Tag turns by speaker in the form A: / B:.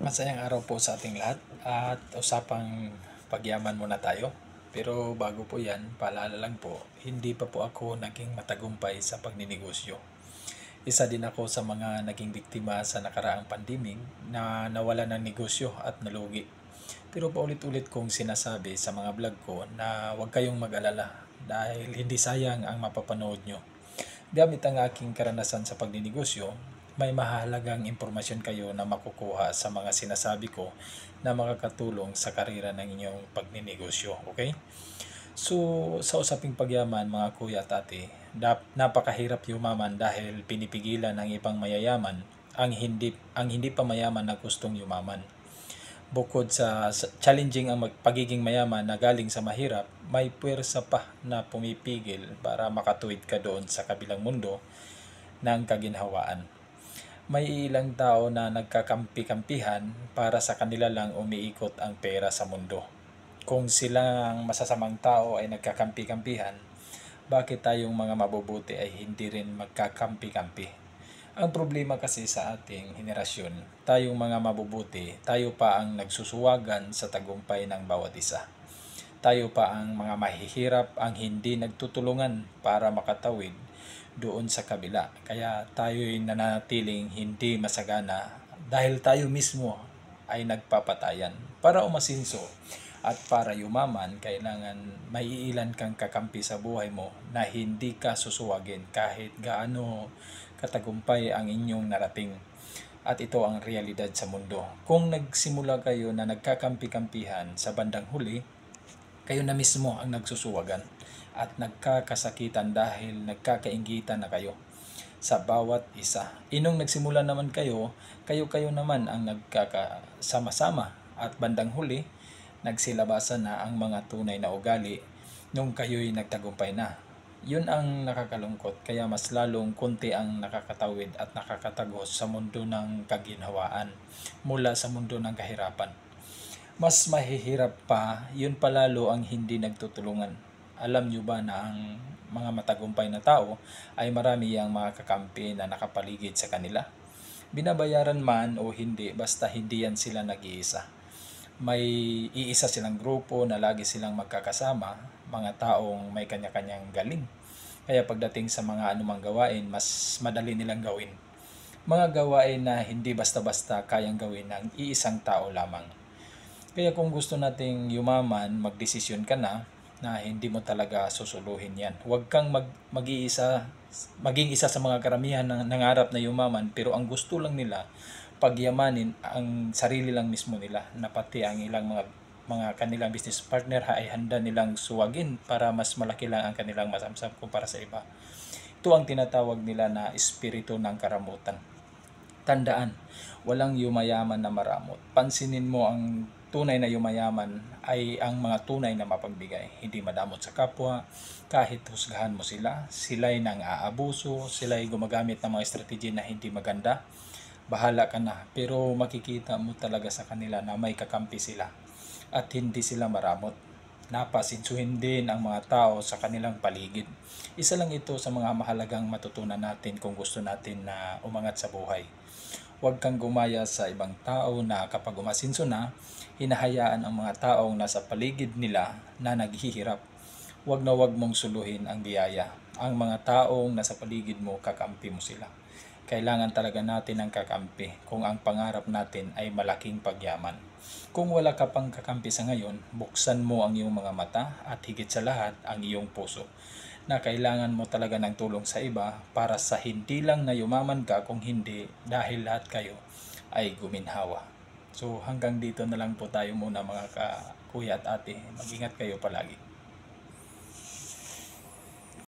A: Masayang araw po sa ating lahat at usapang pagyaman muna tayo. Pero bago po yan, paalala lang po, hindi pa po ako naging matagumpay sa pagninegosyo. Isa din ako sa mga naging biktima sa nakaraang pandemic na nawala ng negosyo at nalugi. Pero paulit-ulit kong sinasabi sa mga vlog ko na huwag kayong mag-alala dahil hindi sayang ang mapapanood nyo. Gamit ang aking karanasan sa pagninegosyo, may mahalagang impormasyon kayo na makukuha sa mga sinasabi ko na makakatulong sa karera ng inyong pagninegosyo. Okay? So, sa usaping pagyaman mga kuya at ate, napakahirap yumaman dahil pinipigilan ng ibang mayayaman ang hindi pa mayaman na gustong yumaman. Bukod sa challenging ang pagiging mayaman na galing sa mahirap, may puwersa pa na pumipigil para makatuwid ka doon sa kabilang mundo ng kaginhawaan. May ilang tao na nagkakampi-kampihan para sa kanila lang umiikot ang pera sa mundo. Kung silang masasamang tao ay nagkakampi-kampihan, bakit tayong mga mabubuti ay hindi rin magkakampi-kampi? Ang problema kasi sa ating henerasyon, tayong mga mabubuti, tayo pa ang nagsusuwagan sa tagumpay ng bawat isa. Tayo pa ang mga mahihirap ang hindi nagtutulungan para makatawid doon sa kabila. Kaya tayo'y nananatiling hindi masagana dahil tayo mismo ay nagpapatayan. Para umasinso at para yumaman, kailangan may iilan kang kakampi sa buhay mo na hindi ka susuwagin kahit gaano katagumpay ang inyong narating. At ito ang realidad sa mundo. Kung nagsimula kayo na nagkakampi-kampihan, sa bandang huli, kayo na mismo ang nagsusuwagan at nagkakasakitan dahil nagkakainggitan na kayo sa bawat isa. Inong nagsimula naman kayo naman ang nagkakasama-sama at bandang huli, nagsilabasan na ang mga tunay na ugali nung kayo'y nagtagumpay na. Yun ang nakakalungkot, kaya mas lalong konti ang nakakatawid at nakakatagos sa mundo ng kaginhawaan mula sa mundo ng kahirapan. Mas mahihirap pa, yun palalo ang hindi nagtutulungan. Alam nyo ba na ang mga matagumpay na tao ay marami ang mga kakampi na nakapaligid sa kanila? Binabayaran man o hindi, basta hindi yan sila nag-iisa. May iisa silang grupo na lagi silang magkakasama, mga taong may kanya-kanyang galing. Kaya pagdating sa mga anumang gawain, mas madali nilang gawin. Mga gawain na hindi basta-basta kayang gawin ng iisang tao lamang. Kaya kung gusto nating yumaman, magdesisyon ka na hindi mo talaga susuluhin yan. Huwag kang maging isa sa mga karamihan na nangarap na yumaman pero ang gusto lang nila pagyamanin ang sarili lang mismo nila na pati ang ilang mga kanilang business partner ay handa nilang suwagin para mas malaki lang ang kanilang masamsam kumpara sa iba. Ito ang tinatawag nila na espiritu ng karamutan. Tandaan, walang yumayaman na maramot. Pansinin mo ang tunay na yumayaman ay ang mga tunay na mapagbigay. Hindi madamot sa kapwa, kahit husgahan mo sila, sila'y nang aabuso, sila'y gumagamit ng mga strategy na hindi maganda. Bahala ka na, pero makikita mo talaga sa kanila na may kakampi sila at hindi sila maramot. Napasinsuhin din ang mga tao sa kanilang paligid. Isa lang ito sa mga mahalagang matutunan natin kung gusto natin na umangat sa buhay. Huwag kang gumaya sa ibang tao na kapag umasinso na, hinahayaan ang mga taong nasa paligid nila na naghihirap. Huwag na huwag mong suluhin ang biyaya. Ang mga taong nasa paligid mo, kakampi mo sila. Kailangan talaga natin ng kakampi kung ang pangarap natin ay malaking pagyaman. Kung wala ka pang kakampi sa ngayon, buksan mo ang iyong mga mata at higit sa lahat ang iyong puso na kailangan mo talaga ng tulong sa iba para sa hindi lang na yumaman ka kung hindi dahil lahat kayo ay guminhawa. So hanggang dito na lang po tayo muna mga kuya at ate. Mag-ingat kayo palagi.